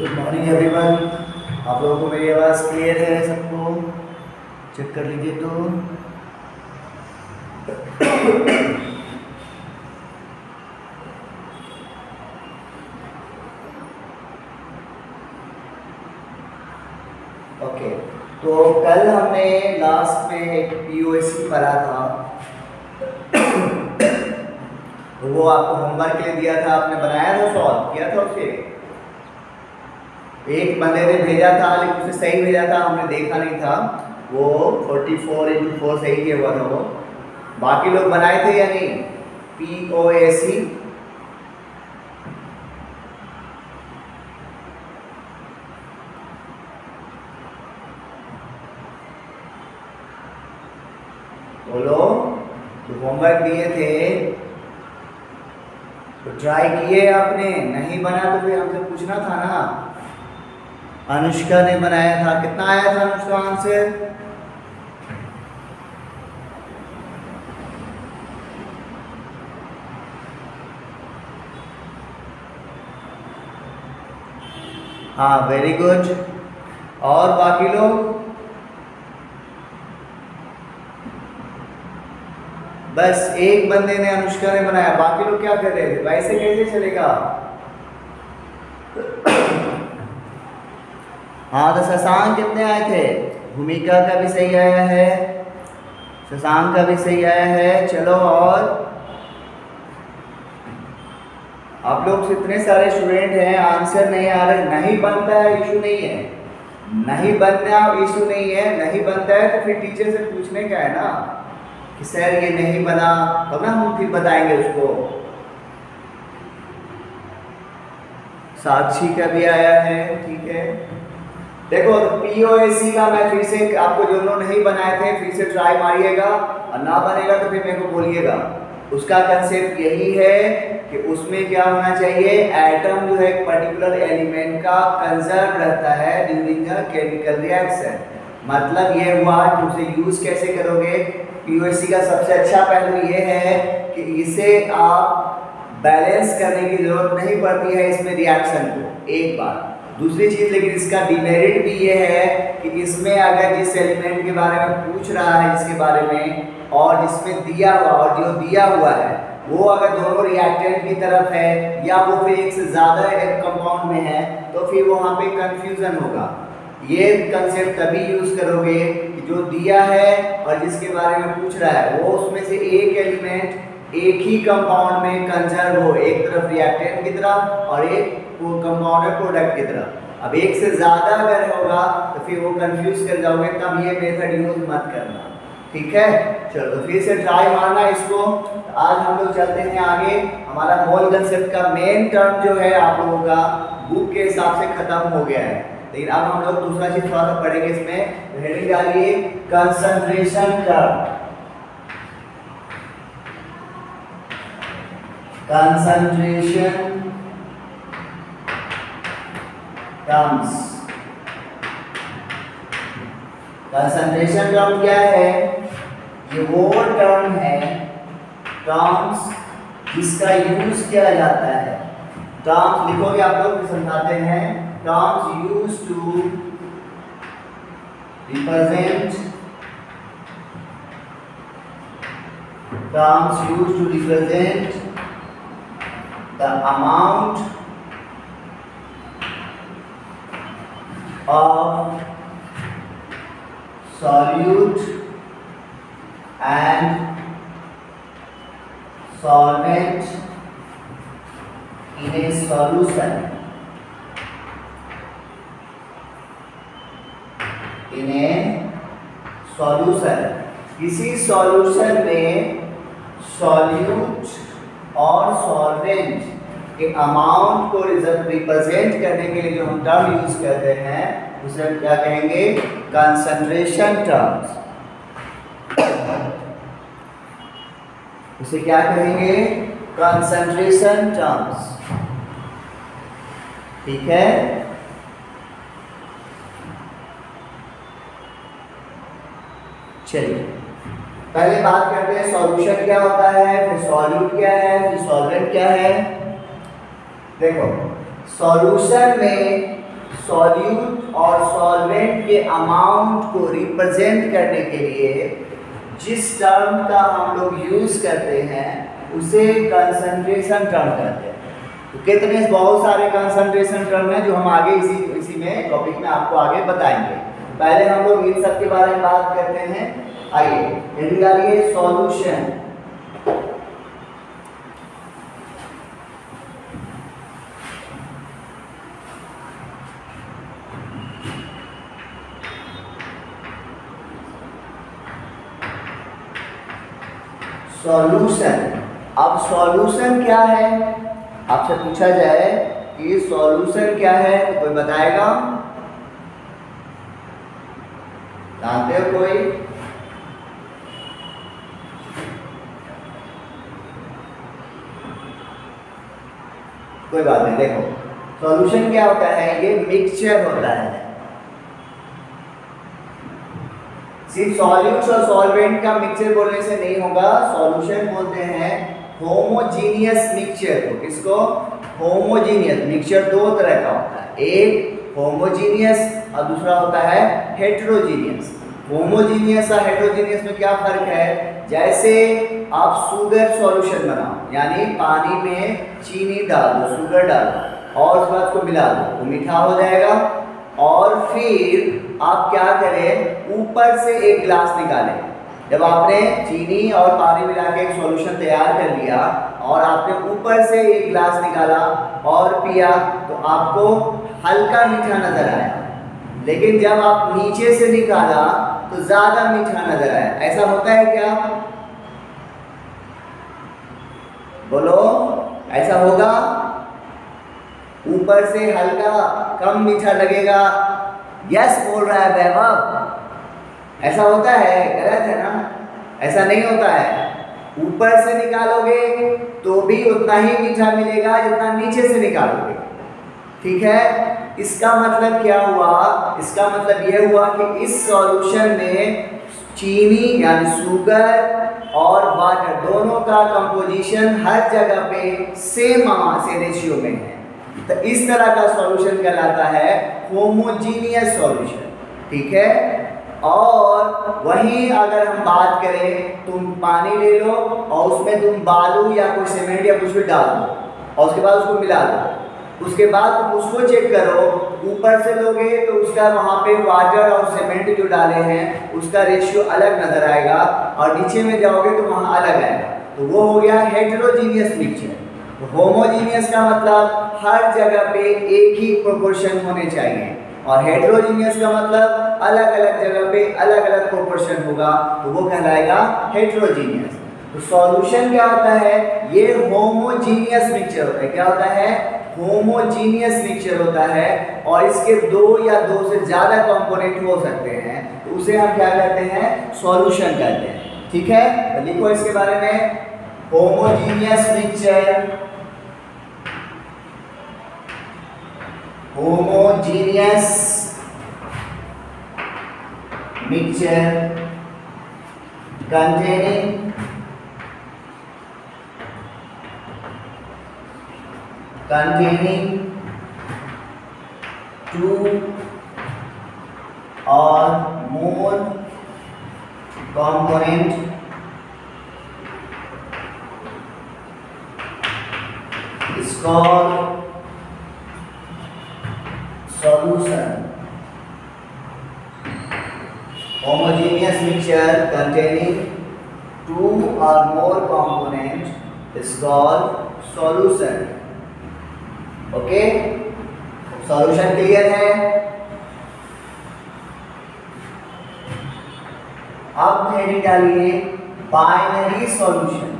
Good morning everyone. आप लोगों को मेरी आवाज़ क्लियर है? सबको चेक कर लीजिए तो। ओके, तो कल हमने लास्ट में एक पीओएसी पढ़ा था। वो आपको होमवर्क के लिए दिया था, आपने बनाया था, सॉल्व किया था उसे। एक बंदे ने भेजा था लेकिन उसे सही भेजा था, हमने देखा नहीं था। वो 44x4 सही किया हुआ था वो। बाकी लोग बनाए थे या नहीं? पीओएसी बोलो। तो होमवर्क दिए थे तो ट्राई किए आपने? नहीं बना तो फिर हमसे पूछना था ना। अनुष्का ने बनाया था, कितना आया था अनुष्का आंसर? हाँ, वेरी गुड। और बाकी लोग? बस एक बंदे ने, अनुष्का ने बनाया, बाकी लोग क्या कर रहे थे? वैसे कैसे चलेगा? हाँ, तो शशांक कितने आए थे? भूमिका का भी सही आया है, शशांक का भी सही आया है। चलो, और आप लोग इतने सारे स्टूडेंट हैं, आंसर नहीं आ रहे। नहीं बनता है, इशू नहीं है। नहीं बनना इशू नहीं है। नहीं बनता है तो फिर टीचर से पूछने का है ना कि सर ये नहीं बना, तो ना हम फिर बताएंगे उसको। साक्षी का भी आया है, ठीक है। देखो, पीओएसी का मैं फिर से आपको, जो लोग नहीं बनाए थे फिर से ट्राई मारिएगा, और ना बनेगा तो फिर मेरे को बोलिएगा। उसका कंसेप्ट यही है कि उसमें क्या होना चाहिए, एटम जो है एक पर्टिकुलर एलिमेंट का कंजर्व रहता है ड्यूरिंग अ केमिकल रिएक्शन। मतलब ये हुआ कि उसे यूज कैसे करोगे। पीओएसी का सबसे अच्छा पहलू ये है कि इसे आप बैलेंस करने की जरूरत नहीं पड़ती है इसमें रिएक्शन को, एक बार। दूसरी चीज, लेकिन इसका डिमेरिट भी ये है कि इसमें अगर जिस एलिमेंट के बारे में पूछ रहा है, जिसके बारे में, और जिसमें दिया हुआ और जो दिया हुआ है, वो अगर दोनों रिएक्टेंट की तरफ है या वो फिर एक से ज्यादा एक कंपाउंड में है, तो फिर वहां पे कंफ्यूजन होगा। ये कंसेप्ट तभी यूज करोगे कि जो दिया है और जिसके बारे में पूछ रहा है, वो उसमें से एक एलिमेंट एक ही कंपाउंड में कंजर्व हो, एक तरफ रिएक्टेंट की तरफ और एक कंपाउंड है प्रोडक्ट की तरफ। अब एक से ज्यादा अगर होगा तो फिर वो कंफ्यूज कर जाओगे, तब ये मेथड यूज मत करना, ठीक है। चलो, तो फिर से ट्राई मारना इसको। तो आज हम लोग चलते हैं आगे। हमारा मोल कंसेप्ट का मेन टर्म जो है आप लोगों का बुक के हिसाब से खत्म हो गया है, लेकिन अब हम लोग दूसरा चीज थोड़ा सा पढ़ेंगे। इसमें हेडिंग डालिए concentration term. Concentration terms. Concentration term क्या है? ये वो टर्म है, टर्म्स जिसका यूज किया जाता है। टर्म्स लिखोगे आप लोग, समझाते हैं। Terms use to represent, terms use to represent the amount of solute and solvent in a solution. In a solution, किसी सॉल्यूशन में सॉल्यूट और सॉल्वेंट के अमाउंट को रिप्रेजेंट करने के लिए जो हम टर्म यूज करते हैं उसे हम क्या कहेंगे? Concentration terms. उसे क्या कहेंगे? कंसंट्रेशन टर्म्स, ठीक है। चलिए, पहले बात करते हैं सॉल्यूशन क्या होता है, फिर सॉल्यूट क्या है, फिर सॉल्वेंट क्या है। देखो, सॉल्यूशन में सॉल्यूट और सॉल्वेंट के अमाउंट को रिप्रेजेंट करने के लिए जिस टर्म का हम लोग यूज करते हैं उसे कंसंट्रेशन टर्म कहते हैं। तो कितने बहुत सारे कंसंट्रेशन टर्म हैं जो हम आगे इसी में टॉपिक में आपको आगे बताएंगे। पहले हम लोग इन सब के बारे में बात करते हैं। आइए हेडिंग डालिए सॉल्यूशन। सॉल्यूशन। अब सॉल्यूशन क्या है, आपसे पूछा जाए कि सॉल्यूशन क्या है तो कोई बताएगा? जानते हो कोई? कोई बात नहीं। देखो सॉल्यूशन क्या होता है, ये मिक्सचर होता है। सिर्फ सॉल्यूट्स और सॉल्वेंट का मिक्सचर बोलने से नहीं होगा, सॉल्यूशन बोलते हैं होमोजीनियस मिक्सचर को। किसको? होमोजीनियस मिक्सचर दो तरह का होता है, एक होमोजीनियस और दूसरा होता है हेटेरोजीनियस। होमोजीनियस और हेटेरोजीनियस में क्या फर्क है? जैसे आप शुगर सॉल्यूशन बनाओ, यानी पानी में चीनी डाल दो, शुगर डाल दो और उसके बाद उसको मिला दो तो मीठा हो जाएगा। और फिर आप क्या करें, ऊपर से एक गिलास निकालें। जब आपने चीनी और पानी मिला के एक सॉल्यूशन तैयार कर लिया और आपने ऊपर से एक गिलास निकाला और पिया तो आपको हल्का मीठा नजर आया, लेकिन जब आप नीचे से निकाला तो ज्यादा मीठा नजर आया। ऐसा होता है क्या? बोलो, ऐसा होगा? ऊपर से हल्का कम मीठा लगेगा। यस बोल रहा है वैभव। ऐसा होता है? गलत है ना? ऐसा नहीं होता है। ऊपर से निकालोगे तो भी उतना ही मीठा मिलेगा जितना नीचे से निकालोगे। ठीक है? इसका मतलब क्या हुआ? इसका मतलब यह हुआ कि इस सॉल्यूशन में चीनी यानी शुगर और वाटर दोनों का कंपोजिशन हर जगह पे सेम से रेशियो में है। तो इस तरह का सॉल्यूशन कहलाता है होमोजीनियस सॉल्यूशन। ठीक है? और वहीं अगर हम बात करें, तुम पानी ले लो और उसमें तुम बालू या कोई सीमेंट या कुछ भी डाल दो और उसके बाद उसको मिला दो, उसके बाद तुम उसको चेक करो, ऊपर से लोगे तो उसका वहाँ पे वाटर और सीमेंट जो डाले हैं उसका रेशियो अलग नजर आएगा और नीचे में जाओगे तो वहाँ अलग आएगा। तो वो हो गया हेटेरोजीनियस मिक्सचर। तो होमोजीनियस का मतलब हर जगह पे एक ही प्रोपोर्शन होने चाहिए और हेटेरोजीनियस का मतलब अलग अलग जगह पे अलग अलग प्रोपोर्शन होगा, तो वो कहलाएगा हेटेरोजीनियस। तो सॉल्यूशन क्या होता है? ये होमोजीनियस मिक्सचर होता है। क्या होता है? होमोजीनियस मिक्सचर होता है और इसके दो या दो से ज्यादा कंपोनेंट हो सकते हैं, तो उसे हम क्या कहते हैं? सॉल्यूशन कहते हैं। ठीक है? तो लिखो इसके बारे में, homogeneous mixture, homogeneous mixture containing two or more component is called solution. Homogeneous mixture containing two or more components is called solution. Okay? Solution clear है? अब हेडिंग डालिए binary solution.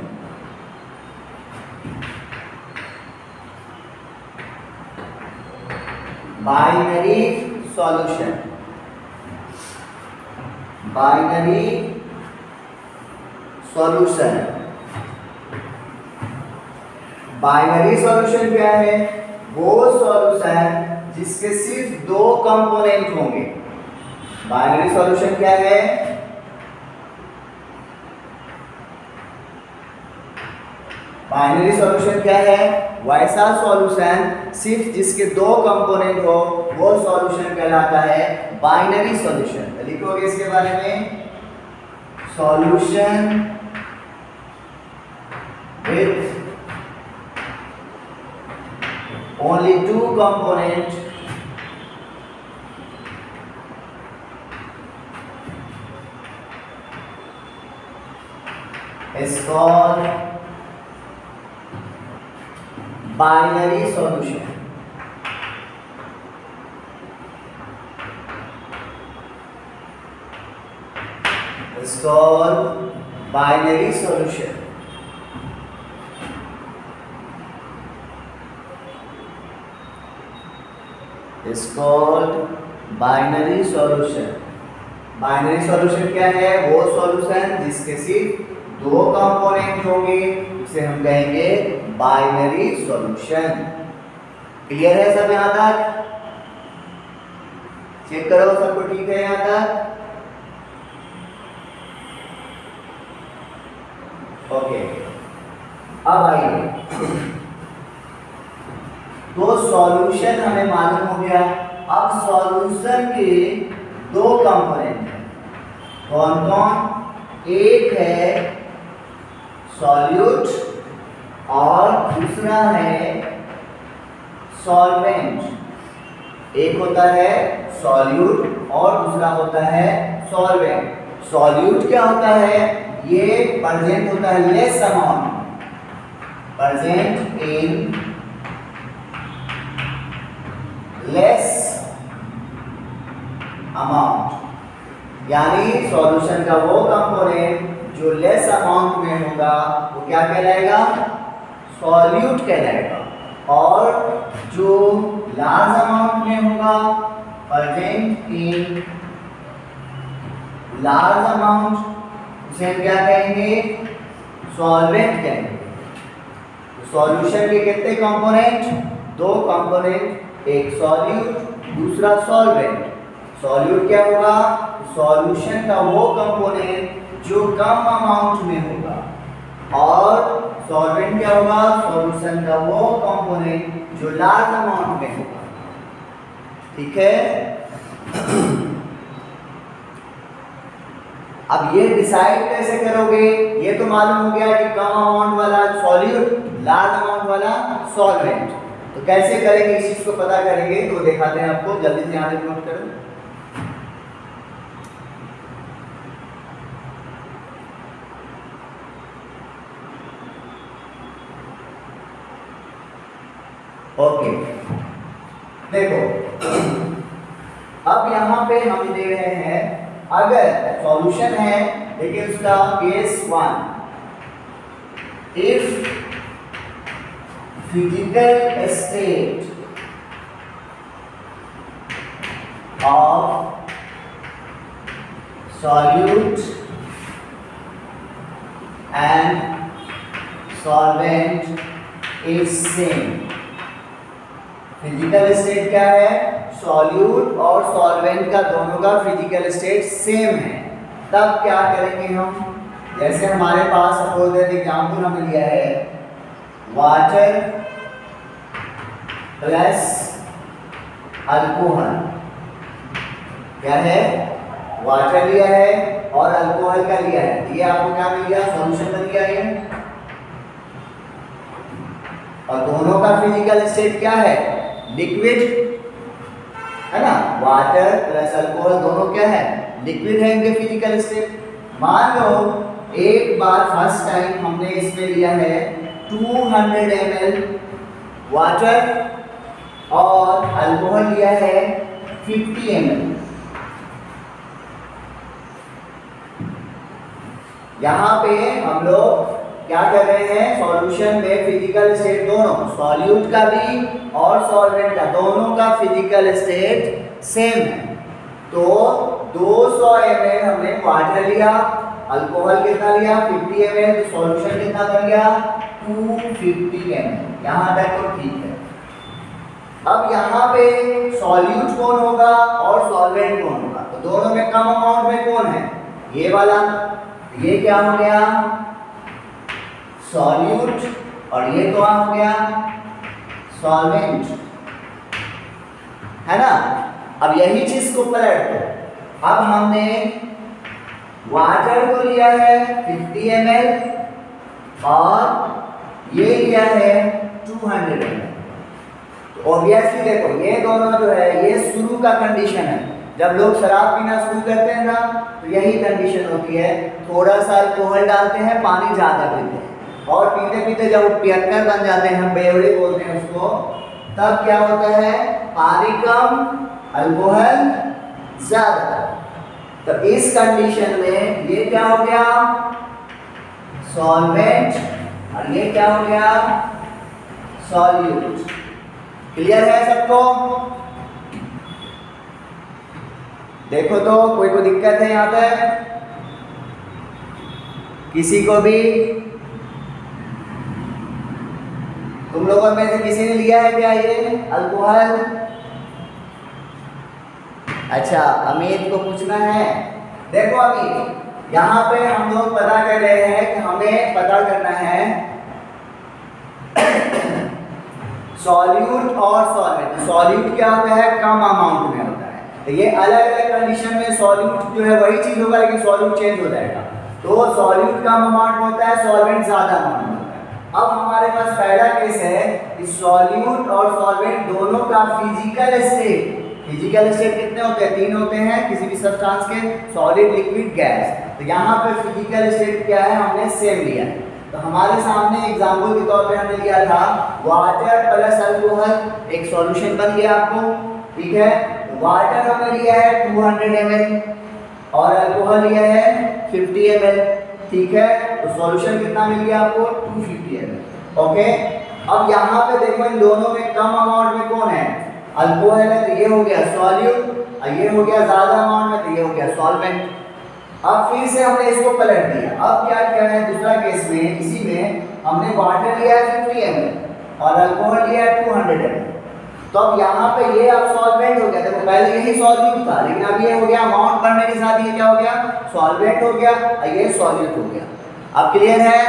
Binary solution, binary solution. Binary solution क्या है? वो solution जिसके सिर्फ दो component होंगे। बाइनरी सॉल्यूशन क्या है? बाइनरी सॉल्यूशन क्या है? वैसा सॉल्यूशन सिर्फ जिसके दो कंपोनेंट हो वो सॉल्यूशन कहलाता है बाइनरी सॉल्यूशन। लिखोगे इसके बारे में, solution with only two component is called binary solution. Is called binary solution. Is called binary solution. Binary solution क्या है? वो सॉल्यूशन जिसके सिर्फ दो कंपोनेंट होंगे उसे हम कहेंगे बाइनरी सॉल्यूशन। क्लियर है सब यहां तक? चेक करो सबको ठीक है यहां तक? ओके, अब आइए, तो सॉल्यूशन हमें मालूम हो गया। अब सॉल्यूशन के दो कंपोनेंट हैं, कौन कौन? एक है सॉल्यूट और दूसरा है सॉल्वेंट। एक होता है सॉल्यूट और दूसरा होता है सॉल्वेंट। सॉल्यूट क्या होता है? ये प्रेजेंट होता है less amount, present in less amount, यानी सॉल्यूशन का वो कंपोनेंट जो लेस अमाउंट में होगा वो क्या कहलाएगा? सॉल्यूट कहलाएगा। और जो लार्ज अमाउंट में होगा, प्रेजेंट इन लार्ज अमाउंट, उसे हम क्या कहेंगे? सॉल्वेंट कहेंगे। सॉल्यूशन के कितने कंपोनेंट? दो कंपोनेंट, एक सॉल्यूट दूसरा सॉल्वेंट। सॉल्यूट क्या होगा? सॉल्यूशन का वो कंपोनेंट जो कम अमाउंट में होगा, और सॉल्वेंट क्या होगा? सॉल्यूशन का वो कंपोनेंट जो लार्ज अमाउंट में होगा। ठीक है? अब ये डिसाइड कैसे करोगे? ये तो मालूम हो गया कि कम अमाउंट वाला सॉल्यूट, लार्ज अमाउंट वाला सॉल्वेंट। तो कैसे करेंगे इस चीज को पता करेंगे, तो दिखाते हैं आपको, जल्दी से यहाँ पे नोट करो। ओके, देखो अब यहाँ पे हम दे रहे हैं, अगर सॉल्यूशन है लेकिन उसका case 1, if physical state of solute and solvent is same। Physical state क्या है? सॉल्यूट और सॉल्वेंट का दोनों का फिजिकल स्टेट सेम है। तब क्या करेंगे हम? जैसे हमारे पास सपोज एग्जाम्पल हमने लिया है वाटर प्लस अल्कोहल। क्या है? वाटर लिया है और अल्कोहल का लिया है। ये आपको क्या मिल गया? सॉल्यूशन बन गया ये। और दोनों का फिजिकल स्टेट क्या है? लिक्विड है ना। वाटर प्लस अल्कोहल दोनों क्या है? लिक्विड है इनके फिजिकल स्टेट। मान लो एक बार फर्स्ट टाइम हमने इसमें लिया है 200 ml वाटर और अल्कोहल लिया है 50 ml। यहाँ पे हम लोग क्या कर रहे हैं? सॉल्यूशन में फिजिकल स्टेट दोनों, सॉल्यूट का भी और सॉल्वेंट का, दोनों का फिजिकल स्टेट सेम है। तो 200 ml हमने वाटर लिया, अल्कोहल कितना लिया? 50 ml। तो सॉल्यूशन कितना बन गया? 250 ml। यहाँ तक तो ठीक है। अब यहाँ पे सॉल्यूट कौन होगा और सॉल्वेंट कौन होगा? तो दोनों में कम अमाउंट में कौन है? ये वाला। ये क्या हो गया? सॉल्यूट। और ये कौन हो गया? सॉल्वेंट। है ना। अब यही चीज को पलट दो, अब हमने वाटर को लिया है 50 ml और ये लिया है 200 ml। तो ऑब्वियसली देखो ये दोनों जो है ये शुरू का कंडीशन है, जब लोग शराब पीना शुरू करते हैं ना तो यही कंडीशन होती है, थोड़ा सा अल्कोहल डालते हैं, पानी ज़्यादा पीते हैं और पीते पीते जब वो पियक्कर बन जाते हैं, बेवड़े बोलते हैं उसको, तब क्या होता है, पानी कम अल्कोहल ज़्यादा। तो इस कंडीशन में ये क्या हो गया, सॉल्वेंट, और ये क्या हो गया, सॉल्यूट। क्लियर है सबको? देखो तो कोई दिक्कत है यहाँ पे किसी को भी? तुम लोगों में से किसी ने लिया है क्या ये अल्कोहल? अच्छा, अमित को पूछना है। देखो अमित, यहाँ पे हम लोग पता कर रहे हैं कि हमें पता करना है सॉल्यूट और सॉल्वेंट। सॉल्यूट क्या होता है, कम अमाउंट में होता है, तो ये अलग अलग कंडीशन में सॉल्यूट जो है वही चीज होगा लेकिन सॉल्यूट चेंज हो जाएगा। तो सॉल्यूट कम अमाउंट में होता है, सॉल्वेंट ज्यादा अमाउंट में होता है। अब हमारे पास पहला केस है कि सॉल्यूट और सॉल्वेंट दोनों का फिजिकल स्टेट, फिजिकल स्टेट कितने होते हैं, 3 होते हैं किसी भी सब्सटेंस के, सॉलिड, लिक्विड, गैस। तो यहाँ पे फिजिकल स्टेट क्या है, हमने सेम लिया है। तो हमारे सामने एग्जाम्पल के तौर पे हमने लिया था वाटर प्लस अल्कोहल, एक सॉल्यूशन बन गया आपको, ठीक है। वाटर हमने लिया है 200 ml और अल्कोहल लिया है 50 ml, ठीक है। तो सॉल्यूशन कितना मिल गया आपको, 250 ml, ओके। अब यहाँ पे देखो इन दोनों में कम अमाउंट में कौन है, अल्कोहल है, तो ये हो गया सॉल्यूट, और ये हो गया ज्यादा अमाउंट में, तो ये हो गया सॉल्वेंट। अब फिर से हमने इसको पलट दिया, अब क्या किया है दूसरा केस में, इसी में हमने वाटर लिया है 50 ml और अल्कोहल लिया है 200 ml। तो अब यहाँ पे ये अब सॉल्वेंट हो गया, देखो पहले यही सॉल्यूट था लेकिन अब ये हो गया अमाउंट बढ़ने के साथ ये क्या हो गया, सॉल्वेंट हो गया और ये सॉल्यूट हो गया। अब क्लियर है?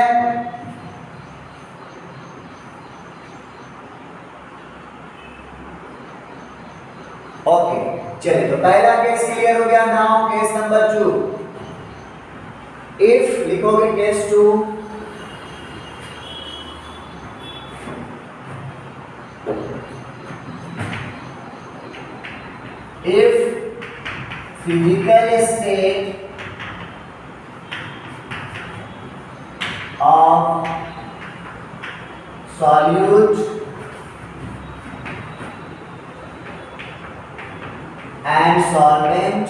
ओके चलिए, तो पहला केस क्लियर हो गया। नाउ केस नंबर 2, इफ लिखोगे case 2, if physical state of solute and solvent,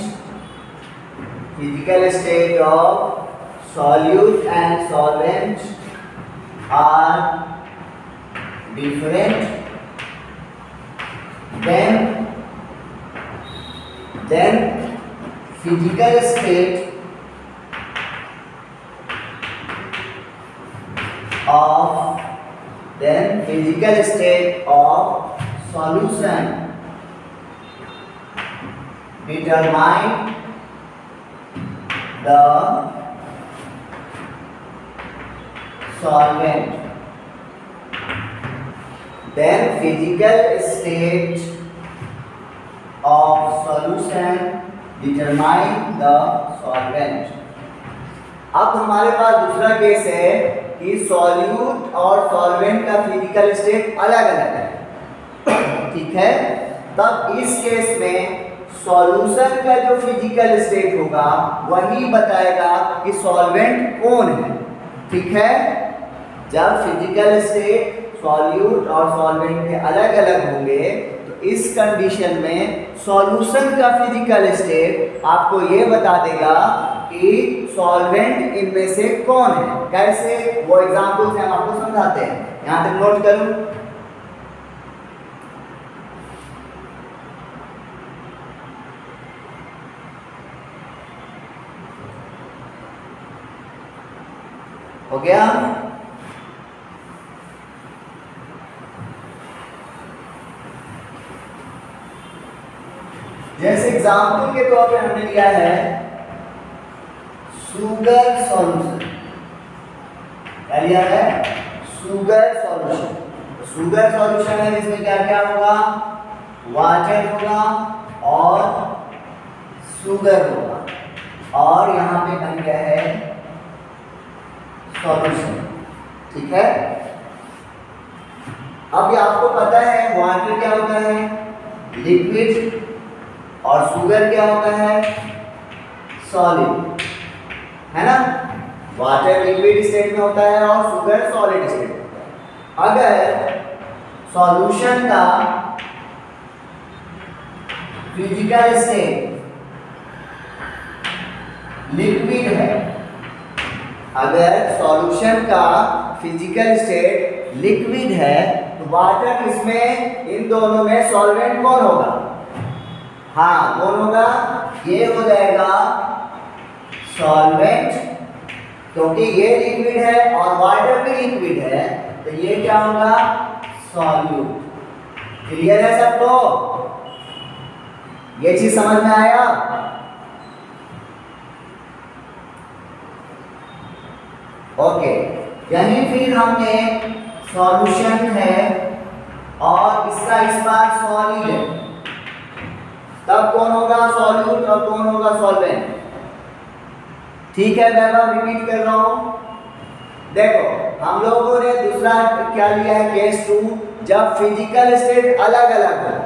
physical state of solute and solvent are different, then physical state of solution determine the solvent, then physical state of solution determine the solvent। अब हमारे पास दूसरा case है कि solute और solvent का physical state अलग अलग है, ठीक है। तब इस केस में सॉल्यूशन का जो फिजिकल स्टेट होगा वही बताएगा कि सॉल्वेंट कौन है, ठीक है। जब फिजिकल स्टेट सॉल्यूट और सॉल्वेंट के अलग अलग होंगे तो इस कंडीशन में सॉल्यूशन का फिजिकल स्टेट आपको ये बता देगा कि सॉल्वेंट इनमें से कौन है। कैसे, वो एग्जांपल से हम आपको समझाते हैं, यहां तक नोट करूं। हो गया? जैसे एग्जाम्पल के तौर पे हमने लिया है शुगर सॉल्यूशन, क्या लिया है, शुगर सॉल्यूशन। शुगर सॉल्यूशन है जिसमें क्या क्या होगा, वाटर होगा और शुगर होगा, और यहाँ पे बन गया है सॉल्यूशन। ठीक है, अब ये आपको पता है वाटर क्या होता है, लिक्विड, और शुगर क्या होता है, सॉलिड, है ना। वाटर लिक्विड स्टेट में होता है और शुगर सॉलिड स्टेट में होता है। अगर सॉल्यूशन का फिजिकल स्टेट लिक्विड है, अगर सॉल्यूशन का फिजिकल स्टेट लिक्विड है तो वाटर इसमें, इन दोनों में सॉल्वेंट कौन होगा, हाँ कौन होगा, ये हो जाएगा सॉल्वेंट, क्योंकि ये लिक्विड है और वाटर भी लिक्विड है, तो ये क्या होगा, सॉल्यूट। क्लियर है सबको, ये चीज समझ में आया। ओके, यहीं फिर हमने सॉल्यूशन है और इसका इस बार सॉलिड है, तब कौन होगा सॉल्यूट और कौन होगा सॉल्वेंट। ठीक है, मैं बार रिपीट कर रहा हूं। देखो हम लोगों ने दूसरा क्या लिया है, केस 2, जब फिजिकल स्टेट अलग अलग हो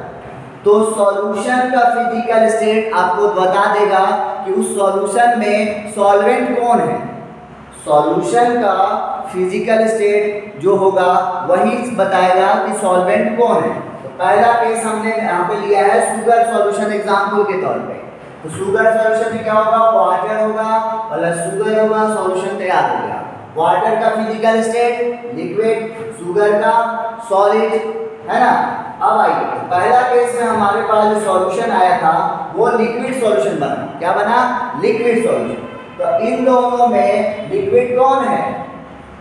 तो सॉल्यूशन का फिजिकल स्टेट आपको बता देगा कि उस सॉल्यूशन में सॉल्वेंट कौन है। सॉल्यूशन का फिजिकल स्टेट जो होगा वही बताएगा कि सॉल्वेंट कौन है। तो पहला केस हमने यहाँ पे लिया है शुगर सॉल्यूशन एग्जांपल के तौर पे। तो शुगर सॉल्यूशन में क्या होगा, वाटर होगा प्लस शुगर होगा, सॉल्यूशन तैयार हो गया। वाटर का फिजिकल स्टेट लिक्विड, शुगर का सॉलिड, है ना। अब आइए पहला केस में हमारे पास जो सॉल्यूशन आया था वो लिक्विड सॉल्यूशन बना। क्या बना, लिक्विड सॉल्यूशन। तो इन दोनों में लिक्विड कौन है,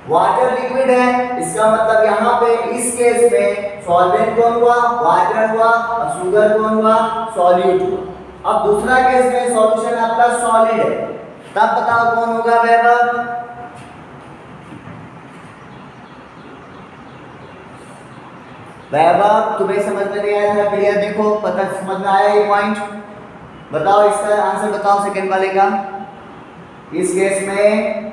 वाटर लिक्विड है, इसका मतलब यहाँ पे इस केस में सॉल्वेंट कौन हुआ, वाटर हुआ, और शुगर कौन हुआ, सॉल्यूट हुआ। अब दूसरा केस में सॉल्यूशन आपका सॉलिड है, तब बताओ कौन होगा वैभव। वैभव तुम्हें समझ में नहीं आया था, क्लियर देखो, पता समझ में आया ये पॉइंट, बताओ इसका आंसर बताओ सेकंड वाले का। इस केस में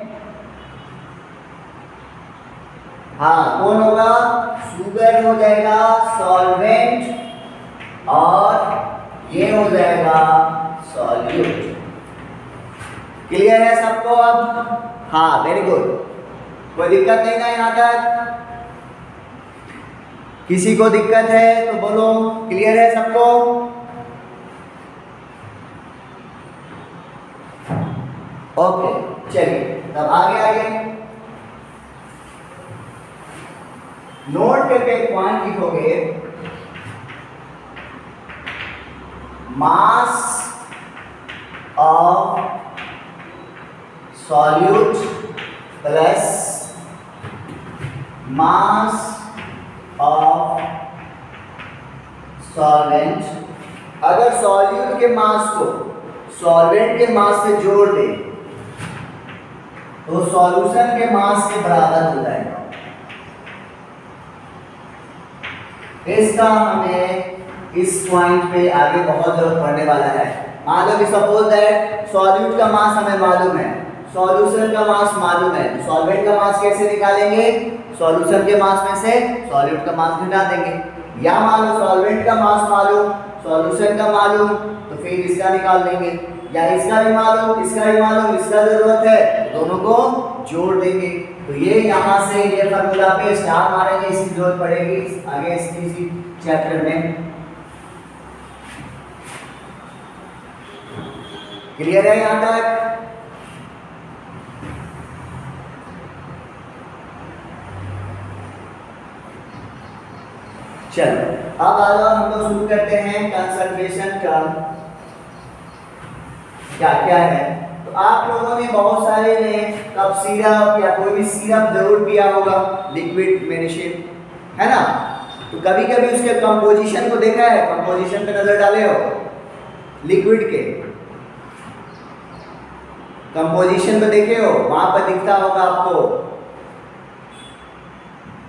हाँ कौन होगा, शुगर हो जाएगा सॉल्वेंट और ये हो जाएगा सॉल्यूट। क्लियर है सबको अब, हाँ वेरी गुड, कोई दिक्कत नहीं ना यहाँ तक, किसी को दिक्कत है तो बोलो। क्लियर है सबको, ओके चलिए तब आगे नोट करके एक पॉइंट लिखोगे, mass of solute plus mass of solvent. अगर सॉल्यूट के मास को सॉल्वेंट के मास से जोड़ दे तो सॉल्यूशन के मास के बराबर हो जाएगा। इसका हमें इस पॉइंट पे आगे बहुत जरूरत पड़ने वाला है। मान लो कि सपोज दैट सॉल्यूट का मास हमें मालूम है, सॉल्यूशन का मास मालूम है, तो सॉल्वेंट का मास कैसे निकालेंगे, सॉल्यूशन के मास में से सॉल्यूट का मास घटा देंगे। या मान लो सॉल्वेंट का मास मालूम, सॉल्यूशन का मालूम, तो फिर इसका निकाल देंगे, या इसका भी मालूम, इसका भी मालूम, इसका जरूरत है, दोनों को जोड़ देंगे। तो ये यहाँ से ये फॉर्मूला पे स्टार मारेंगे, इसकी जरूरत पड़ेगी आगे इसी चैप्टर में। क्लियर है यहाँ तक? चलो अब आ जाओ, हम लोग शुरू करते हैं कंसंट्रेशन टर्म क्या क्या है। तो आप लोगों ने बहुत सारे ने कप सिरप या कोई भी सिरप जरूर पिया होगा, लिक्विड मेडिसिन, है ना। तो कभी कभी उसके कंपोजिशन को देखा है, कंपोजिशन पे नजर डाले हो, लिक्विड के कंपोजिशन पे देखे हो, वहां पर दिखता होगा आपको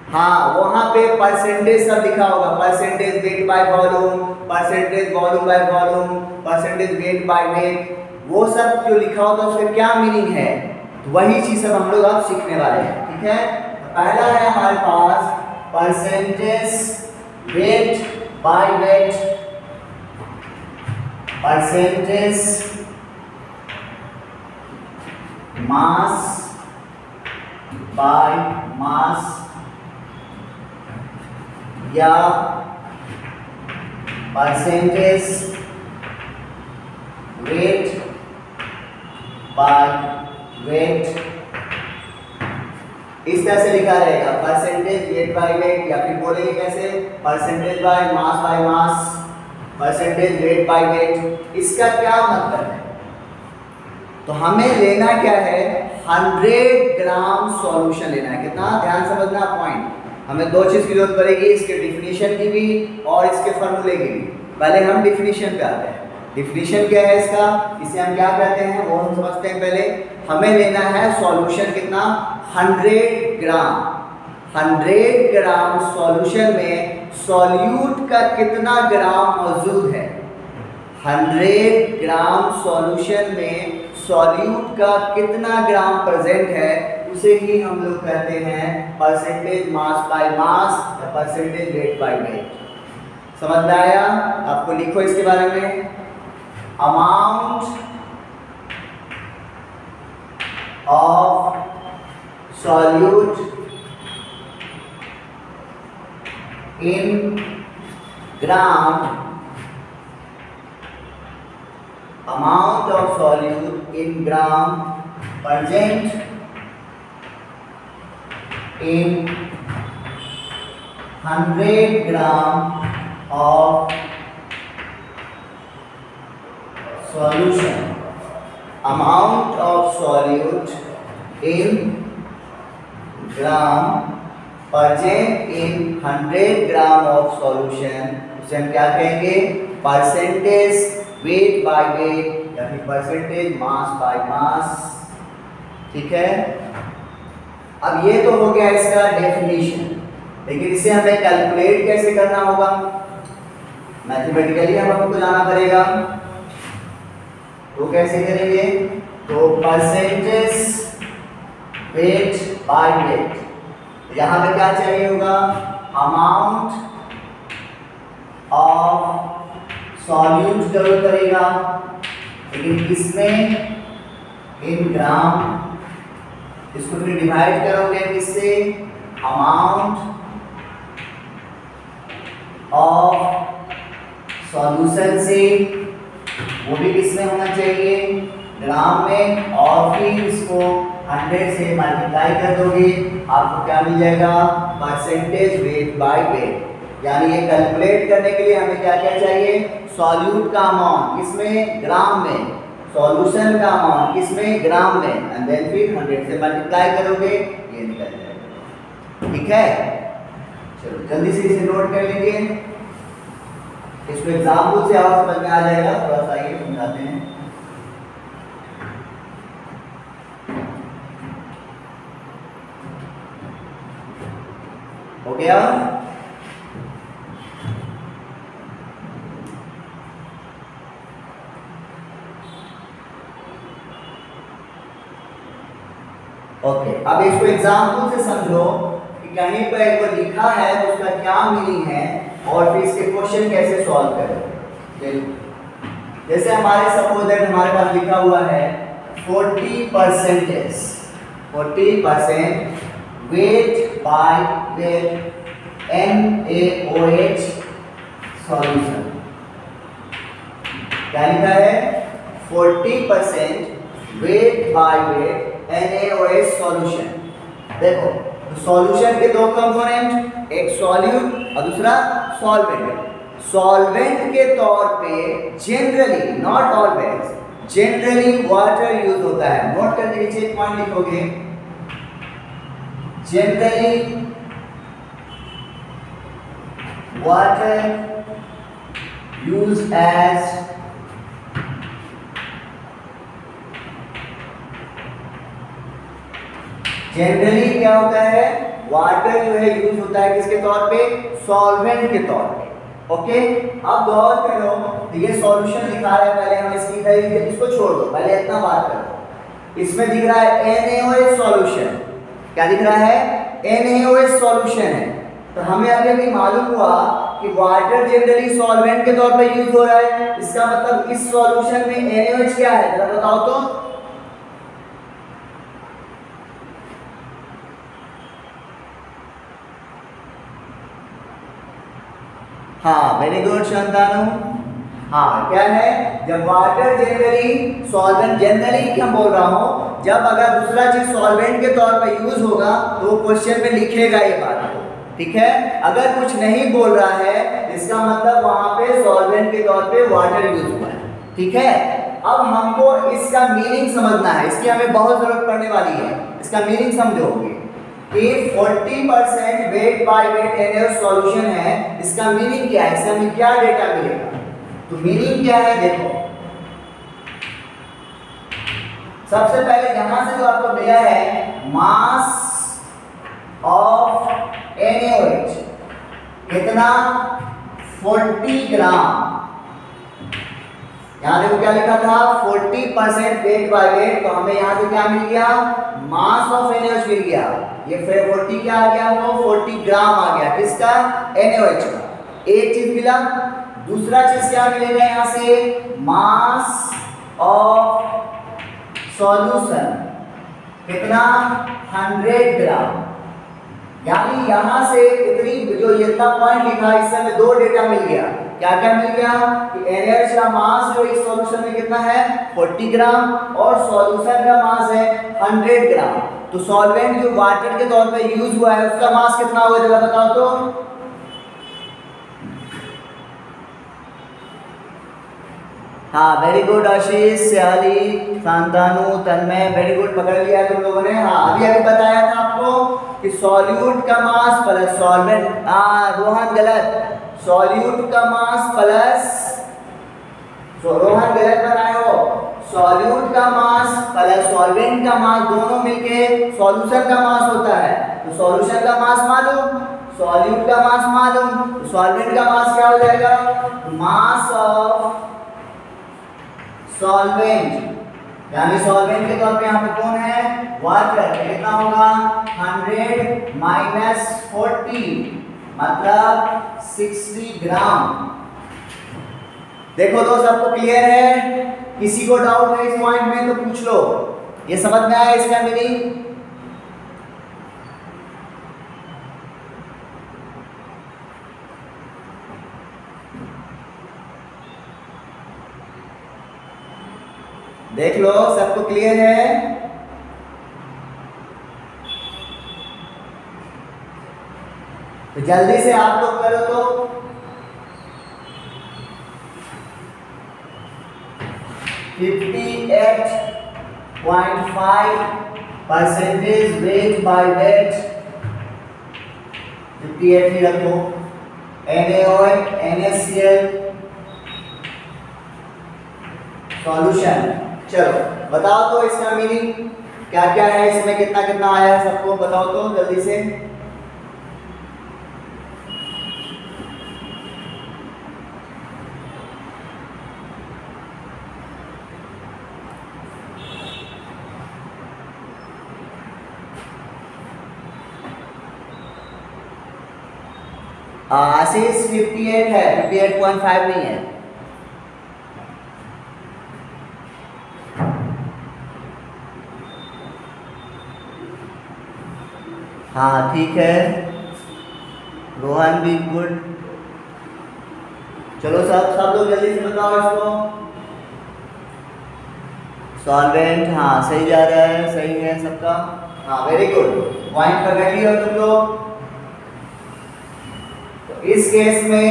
हाँ, वहां पे परसेंटेज सब लिखा होगा, percentage weight by volume, percentage volume by volume, percentage weight by wait, वो सब जो लिखा होगा उसका क्या मीनिंग है, तो वही चीज सब हम लोग अब सीखने वाले हैं। ठीक है, तो पहला है हमारे पास percentage weight by weight, percentage mass by mass, या परसेंटेज वेट बाय वेट, इस तरह से लिखा रहेगा, परसेंटेज वेट बाय वेट, या फिर बोलेंगे कैसे, percentage by mass, percentage weight by wait. इसका क्या मतलब है, तो हमें लेना क्या है, 100 ग्राम सॉल्यूशन लेना है। कितना, ध्यान समझना पॉइंट, हमें दो चीज की जरूरत पड़ेगी, इसके डिफिनीशन की भी और इसके फॉर्मूले की भी। पहले हम डिफिनीशन पे आते हैं। डिफिनीशन क्या है इसका, इसे हम क्या कहते हैं वो हम समझते हैं। पहले हमें लेना है सॉल्यूशन कितना, 100 ग्राम। 100 ग्राम सॉल्यूशन में सॉल्यूट का कितना ग्राम मौजूद है, 100 ग्राम सॉल्यूशन में सॉल्यूट का कितना ग्राम प्रेजेंट है, उसे ही हम लोग कहते हैं परसेंटेज मास बाय मास या परसेंटेज वेट बाय वेट। समझ में आया? आपको लिखो इसके बारे में, amount of solute in gram, amount of solute in gram present in 100 gram of solution, amount of solute in gram present in 100 gram of solution, उसे हम क्या कहेंगे, परसेंटेज वेट बाय वेट या फिर परसेंटेज मास बाय मास। ठीक है, अब ये तो हो गया इसका डेफिनेशन, लेकिन इसे हमें कैलकुलेट कैसे करना होगा, मैथमेटिकली हमको जाना पड़ेगा। तो कैसे करेंगे, तो परसेंटेज वेट बाय वेट, यहां पे क्या चाहिए होगा, अमाउंट ऑफ सॉल्यूट जरूर करेगा, लेकिन किसमें, इन ग्राम। इसको फिर डिवाइड करोगे किससे, अमाउंट ऑफ सॉल्यूशन से, वो भी किसमें होना चाहिए, ग्राम में, और फिर इसको 100 से मल्टीप्लाई कर दोगे, आपको क्या मिल जाएगा, परसेंटेज वेट बाय वेट। यानी ये कैलकुलेट करने के लिए हमें क्या क्या चाहिए, सॉल्यूट का अमाउंट किसमें, ग्राम में, सॉल्यूशन का अमाउंट किसमें, ग्राम में, एंड देन फिर 100 से मल्टीप्लाई करोगे, ये निकल जाएगा। ठीक है, चलो जल्दी से इसे नोट कर लेंगे, इसको एग्जाम्पल से और समझ में आ जाएगा। थोड़ा सा ये समझाते हैं। हो गया, ओके, अब इसको एग्जाम्पल से समझो कि कहीं पर वो लिखा है तो उसका क्या मीनिंग है और फिर इसके क्वेश्चन कैसे सॉल्व करें। जैसे हमारे सपोज दैट हमारे पास लिखा हुआ है 40% wait by wait NaOH solution. क्या लिखा है, 40% wait by wait NaOH solution. देखो सॉल्यूशन के दो कंपोनेंट, एक सॉल्यूट और दूसरा सॉल्वेंट। सॉल्वेंट के तौर पे generally, not always, generally water use होता है। नोट करके नीचे एक पॉइंट लिखोगे, generally water use as generally क्या होता है, वाटर जो है यूज होता है किसके तौर पे, सॉल्वेंट के तौर पे। ओके, अब गौर करो, तो ये सॉल्यूशन दिखा रहा है, पहले हम इसको छोड़ दो, पहले इतना बात करो। इसमें दिख रहा है NaOH सॉल्यूशन, क्या दिख रहा है, NaOH सॉल्यूशन है। तो हमें अभी मालूम हुआ कि वाटर जनरली सॉल्वेंट के तौर पे यूज हो रहा है, इसका मतलब इस सॉल्यूशन में NaOH क्या है, जरा बताओ तो। हाँ, वेरी गुड शांतानु। हाँ, क्या है, जब वाटर जनरली सॉल्वेंट, जनरली क्या बोल रहा हूँ, जब अगर दूसरा चीज सॉल्वेंट के तौर पर यूज होगा तो वो क्वेश्चन में लिखेगा ये बात को, ठीक है। अगर कुछ नहीं बोल रहा है इसका मतलब वहां पे सॉल्वेंट के तौर पे वाटर यूज हुआ है, ठीक है। अब हमको इसका मीनिंग समझना है, इसकी हमें बहुत जरूरत पड़ने वाली है। इसका मीनिंग समझोगे कि 40% wait by wait NaOH solution है, इसका मीनिंग क्या है, इससे हमें क्या डेटा मिलेगा। तो मीनिंग क्या है, देखो सबसे पहले यहां से जो आपको मिला है मास ऑफ NaOH कितना, 40 ग्राम। यहां देखो क्या लिखा था, 40% वेट बाय वेट, तो हमें यहां से क्या मिल गया, मास ऑफ NaOH मिल गया। ये 40 क्या आ गया, हमको 40 ग्राम आ गया, किसका, NaOH का। एक चीज मिला, दूसरा चीज क्या मिलेगा यहां से, मास ऑफ सॉल्यूशन कितना, 100 ग्राम। यानी यहां से इतनी जो ये इतना पॉइंट लिखा, इससे हमें दो डेटा मिल गया। क्या क्या मिल गया कि NaOH का मास जो इस सॉल्यूशन में कितना है, 40 ग्राम, और सॉल्यूशन का मास है 100 ग्राम। तो सॉल्वेंट जो वाटर के तौर पे यूज हुआ है उसका मास कितना होगा, जरा बताओ तो। हाँ, वेरी गुड आशीष, सियाली, शांतानु, तन्मय, वेरी गुड, पकड़ लिया तुम लोगों ने। हाँ, अभी बताया था आपको कि सॉल्यूट का मास प्लस सॉल्वेंट, रोहन गलत, सॉल्यूट का मास प्लस, रोहन गलत बनाए हो, सॉल्यूट का मास प्लस सॉल्वेंट का मास दोनों मिलके सॉल्यूशन का मास होता है। तो सॉल्यूशन का मास मालूम, सॉल्यूट का मास मालूम, सॉल्वेंट का मास क्या हो जाएगा, मास ऑफ सॉल्वेंट, यानी सॉल्वेंट के तौर पे यहाँ पे कौन है, वाटर, कितना होगा, 100 माइनस 40 मतलब 60 ग्राम। देखो तो सबको क्लियर है, किसी को डाउट है इस पॉइंट में तो पूछ लो। ये समझ में आया इसका मीनिंग, देख लो सबको क्लियर है। तो जल्दी से आप लोग करो तो। %, वेट बाय वेट, 58 ही रखो, NaOH NaCl सॉल्यूशन। चलो बताओ तो इसका मीनिंग क्या क्या है, इसमें कितना कितना आया है, सबको बताओ तो जल्दी से। आशीष 58 है, 58.5 नहीं है। हाँ ठीक है, रोहन भी गुड। चलो सब लोग जल्दी से बताओ इसको। सॉल्वेंट, हाँ सही जा रहा है, सही है सबका, हाँ वेरी गुड, पॉइंट पकड़ लिया तुम लोग। तो इस केस में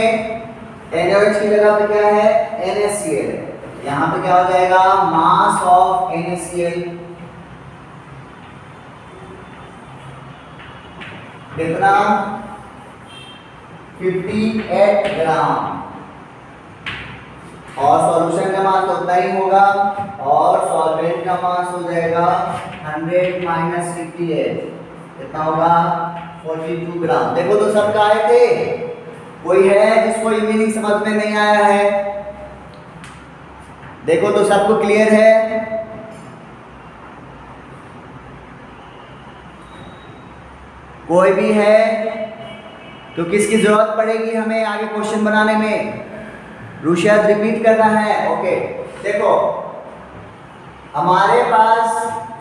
NaOH की जगह पे क्या है, NaCl, यहाँ पे क्या हो जाएगा, मास ऑफ NaCl कितना, 58 ग्राम, और सॉल्यूशन का मास उतना ही होगा, और सॉल्वेंट का मास हो जाएगा 100 माइनस 58। होगा 42 ग्राम। देखो तो सबका आए थे, कोई है जिसको ये मीनिंग समझ में नहीं आया है? देखो तो सबको क्लियर है? कोई भी है तो किसकी जरूरत पड़ेगी हमें आगे क्वेश्चन बनाने में? रुशियत रिपीट करना है। ओके, देखो हमारे पास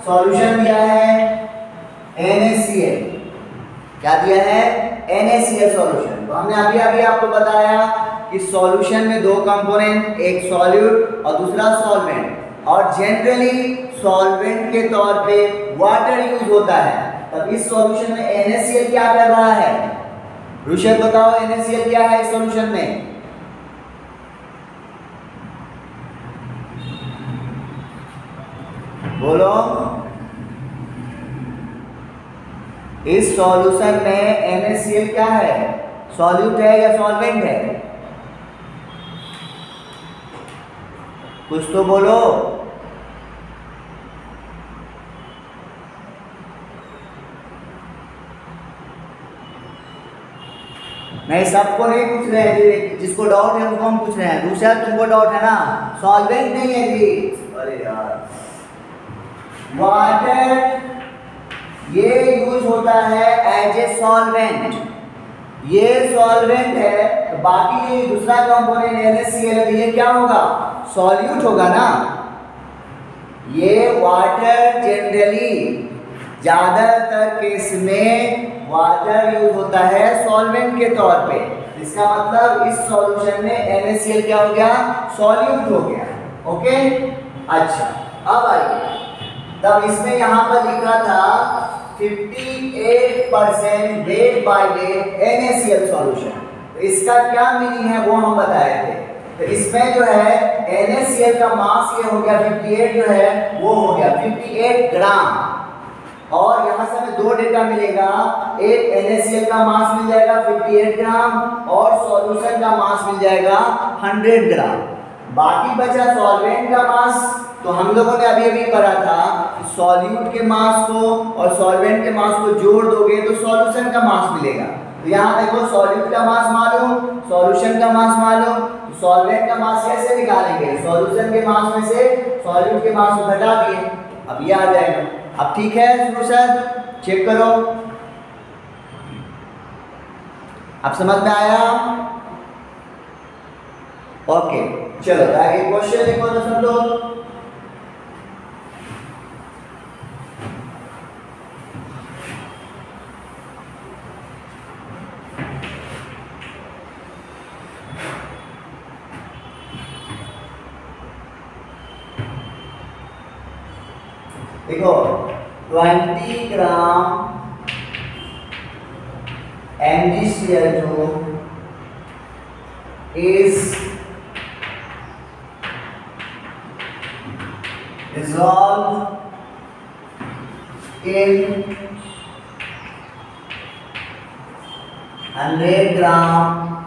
सॉल्यूशन दिया है NaCl। क्या दिया है? NaCl solution. तो हमने अभी अभी आपको बताया कि सॉल्यूशन में दो कंपोनेंट, एक सॉल्यूट और दूसरा सॉल्वेंट, और जनरली सॉल्वेंट के तौर पे वाटर यूज होता है। तब इस सॉल्यूशन में NaCl क्या कर रहा है? रुशियत बताओ, NaCl क्या है इस सॉल्यूशन में? बोलो। इस सॉल्यूशन में NaCl क्या है? सॉल्यूट है या सॉल्वेंट है? कुछ तो बोलो। नहीं, सबको नहीं पूछ रहे हैं, जिसको डाउट है उनको हम पूछ रहे हैं। दूसरा तुमको डाउट है ना, सॉल्वेंट नहीं है जी। अरे यार, वाटर ये यूज होता है एज ए सॉल्वेंट, ये सॉल्वेंट है। तो बाकी ये दूसरा कंपोनेंट NaCl है, ये क्या होगा? सॉल्यूट होगा ना। ये वाटर जनरली ज्यादातर केस में वाटर यूज होता है सॉल्वेंट के तौर पे। इसका मतलब इस सॉल्यूशन में NaCl क्या हो गया? सॉल्यूट हो गया। ओके, अच्छा अब आइए, तब इसमें यहां पर लिखा था 58% wait by wait NaCl solution. तो इसका क्या मीनिंग है वो हम बताए थे। तो इसमें जो है NaCl का मास ये हो गया 58, जो है वो हो गया 58 ग्राम। और यहाँ से हमें दो डेटा मिलेगा, एक NaCl का मास मिल जाएगा 58 ग्राम और सॉल्यूशन का मास मिल जाएगा 100 ग्राम। बाकी बचा सॉल्वेंट का मास। तो हम लोगों ने अभी अभी पढ़ा था कि सॉल्यूट के मास को और सॉल्वेंट के मास को जोड़ दोगे तो सॉल्यूशन का मास मिलेगा। तो यहाँ देखो, सॉल्यूट का मास मालूम, सॉल्यूशन का मास मालूम, तो सॉल्वेंट का मास कैसे निकालेंगे? सॉल्यूशन के मास में से सॉल्यूट के मास को घटा दिए, अब ये आ जाएगा। अब ठीक है शुरू सर, चेक करो, अब समझ में आया? ओके, चलो आगे क्वेश्चन लिखो तो सब लोग। देखो 20 ग्राम MgCl2 is dissolved in 100 gram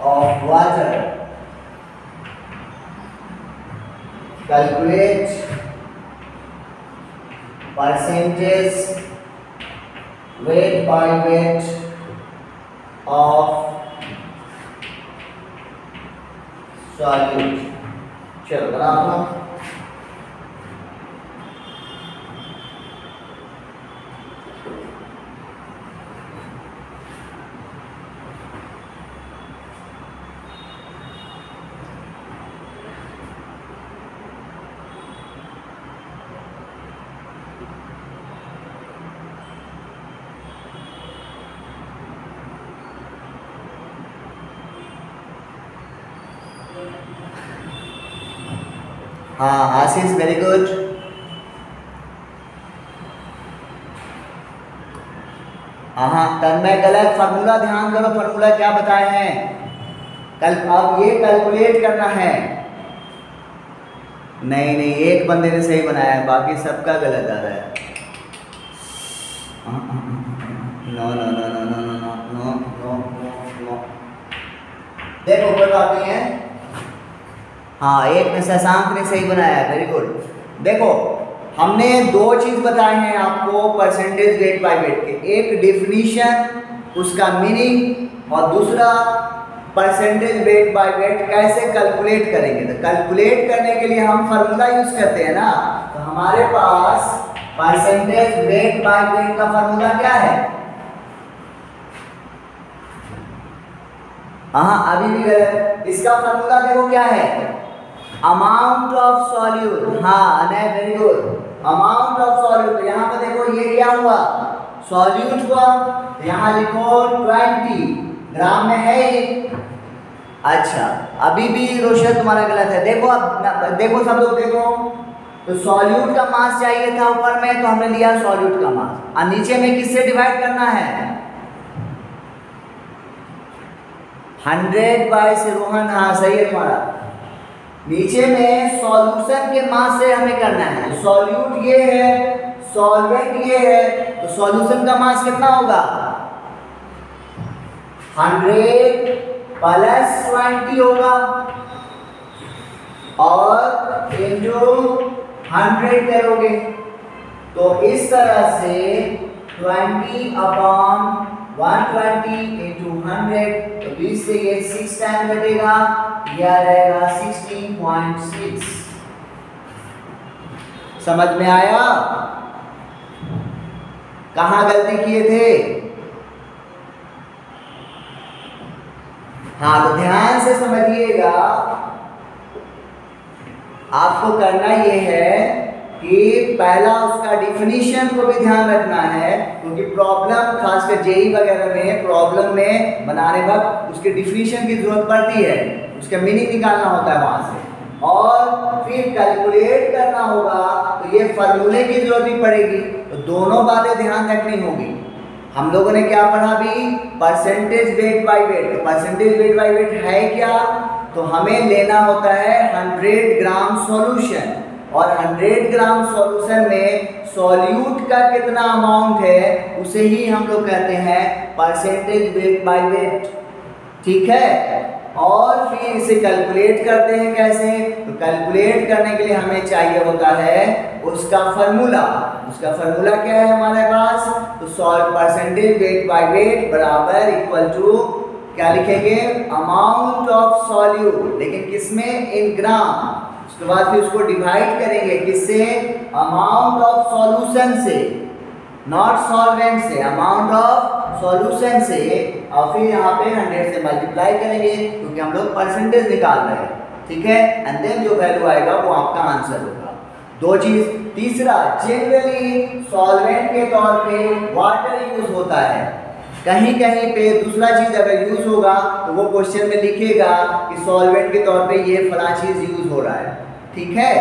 of water. Calculate percentage weight by weight of solute. चलो बनाओ। हाँ आशीष, वेरी गुड। हाँ तन्मय, गलत फार्मूला, ध्यान करो फार्मूला क्या बताए हैं। कल अब ये कैलकुलेट करना है। नहीं नहीं, एक बंदे ने सही बनाया है, बाकी सबका गलत आ रहा है। No no no no no no no no no. देखो कोई बात नहीं है। हाँ, एक में शशांक ने सही बनाया है, वेरी गुड। देखो हमने दो चीज बताए हैं आपको परसेंटेज वेट बाय वेट के, एक डिफिनीशन उसका मीनिंग और दूसरा परसेंटेज वेट बाय वेट कैसे कैलकुलेट करेंगे। तो कैलकुलेट करने के लिए हम फार्मूला यूज करते हैं ना, तो हमारे पास परसेंटेज वेट बाय वेट का फार्मूला क्या है? हाँ अभी भी गलत, इसका फार्मूला देखो क्या है, अमाउंट ऑफ सॉल्यूट। हाँ Anay very good, amount of solute. यहाँ पर देखो ये क्या हुआ, सॉल्यूट हुआ, तो यहाँ लिखो 20 ग्राम में है ये। अच्छा अभी भी रोशन तुम्हारा गलत है। देखो अब देखो सब लोग देखो, तो सॉल्यूट का मास चाहिए था ऊपर में, तो हमने लिया सॉल्यूट का मास, और नीचे में किससे डिवाइड करना है, 100 बाय से। रोहन हाँ सही है तुम्हारा, नीचे में सॉल्यूशन के मास से हमें करना है। सॉल्यूट ये है, सॉल्वेंट ये है, तो सॉल्यूशन का मास कितना होगा, 100 प्लस 20 होगा, और इंटू 100 करोगे, तो इस तरह से 20 अपॉन 120 इंटू 100, तो 20 से ये 6 टाइम घटेगा, यह रहेगा 16.6। समझ में आया? कहाँ गलती किए थे? हाँ तो ध्यान से समझिएगा, आपको करना ये है कि पहला उसका डिफिनीशन को भी ध्यान रखना है, क्योंकि प्रॉब्लम खासकर जेई वगैरह में प्रॉब्लम में बनाने वक्त उसके डिफिनीशन की जरूरत पड़ती है, उसका मीनिंग निकालना होता है वहां से, और फिर कैलकुलेट करना होगा, तो ये फार्मूले की जरूरत भी पड़ेगी। तो दोनों बातें ध्यान रखनी होगी। हम लोगों ने क्या पढ़ा भी, percentage weight by weight. Percentage weight by wait है क्या, तो हमें लेना होता है 100 ग्राम सॉल्यूशन, और 100 ग्राम सॉल्यूशन में सॉल्यूट का कितना अमाउंट है उसे ही हम लोग कहते हैं परसेंटेज वेट बाय वेट। ठीक है, और फिर इसे कैलकुलेट करते हैं कैसे, तो कैलकुलेट करने के लिए हमें चाहिए होता है उसका फार्मूला। उसका फार्मूला क्या है हमारे पास, तो परसेंटेज वेट बाय वेट बराबर इक्वल टू क्या लिखेंगे, अमाउंट ऑफ सॉल्यूट, लेकिन किसमें, इन ग्राम। उसके बाद फिर उसको डिवाइड करेंगे किससे, अमाउंट ऑफ सॉल्यूशन से, नॉट सॉल्वेंट से, अमाउंट ऑफ सॉल्यूशन से, और फिर यहाँ पे 100 से मल्टीप्लाई करेंगे, क्योंकि हम लोग परसेंटेज निकाल रहे हैं। ठीक है, एंड देन जो वैल्यू आएगा वो आपका आंसर होगा। दो चीज। तीसरा, जनरली सॉल्वेंट के तौर पे वाटर यूज होता है, कहीं कहीं पे दूसरा चीज अगर यूज होगा तो वो क्वेश्चन में लिखेगा कि सॉल्वेंट के तौर पे ये फला चीज यूज हो रहा है। ठीक है,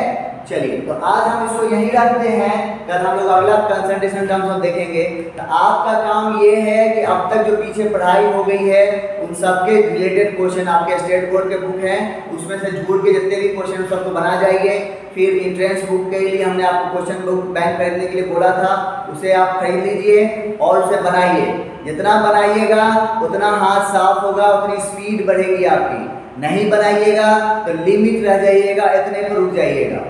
चलिए तो आज हम इसको यहीं रखते हैं, कल हम लोग अगला कंसंट्रेशन टर्म्स हम देखेंगे। तो आपका काम ये है कि अब तक जो पीछे पढ़ाई हो गई है उन सबके रिलेटेड क्वेश्चन आपके स्टेट बोर्ड के बुक हैं, उसमें से झूठ के जितने भी क्वेश्चन सबको बना जाइए। फिर इंट्रेंस बुक के लिए हमने आपको क्वेश्चन बुक बैंक खरीदने के लिए बोला था, उसे आप खरीद लीजिए और उसे बनाइए। जितना बनाइएगा उतना हाथ साफ होगा, उतनी स्पीड बढ़ेगी आपकी। नहीं बनाइएगा तो लिमिट रह जाइएगा, इतने पर रुक जाइएगा।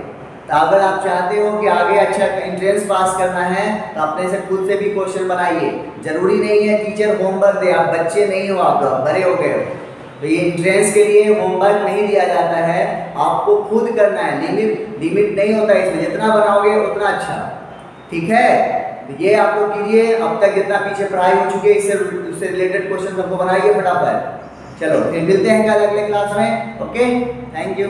तो अगर आप चाहते हो कि आगे अच्छा एंट्रेंस पास करना है तो अपने से खुद से भी क्वेश्चन बनाइए। जरूरी नहीं है टीचर होमवर्क दे, आप बच्चे नहीं हो, आप बड़े हो गए हो, तो ये एंट्रेंस के लिए होमवर्क नहीं दिया जाता है, आपको खुद करना है। लिमिट नहीं होता है इसमें, जितना बनाओगे उतना अच्छा। ठीक है, तो ये आप लोग कीजिए। अब तक जितना पीछे पढ़ाई हो चुकी है इससे रिलेटेड क्वेश्चन सबको बनाइए फटाफट। चलो फिर मिलते हैं कल अगले क्लास में। Okay, thank you.